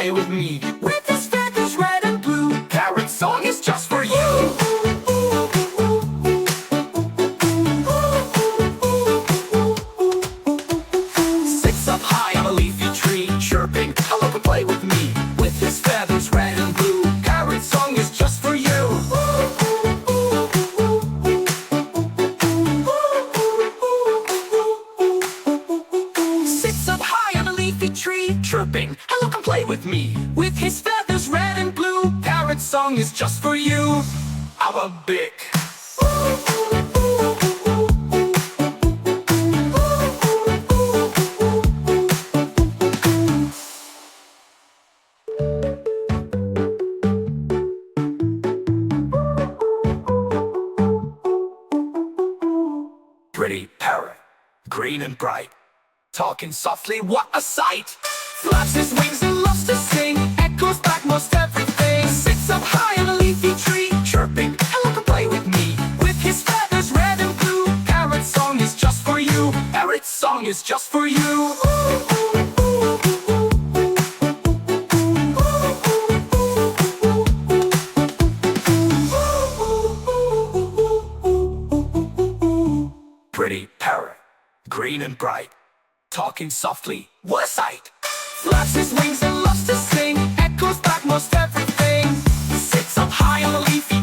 play with me. With his feathers red and blue, Parrot's song is just for you. Sits up high on a leafy tree, chirping, hello and play with me. With his feathers red and blue, Parrot's song is just for you. Sits up high on a leafy tree, chirping, hello and play with me. With his feathers red and blue, Parrot's song is just for you. I'm a big pretty parrot, green and bright, talking softly, what a sight! Flaps his wings and loves to sing, echoes back most everything. Sits up high on a leafy tree, chirping, hello and play with me. With his feathers red and blue, Parrot's song is just for you. Parrot's song is just for you. Pretty parrot, green and bright, talking softly, what a sight! Flaps his wings and loves to sing, echoes back most everything. Sits up high on a leafy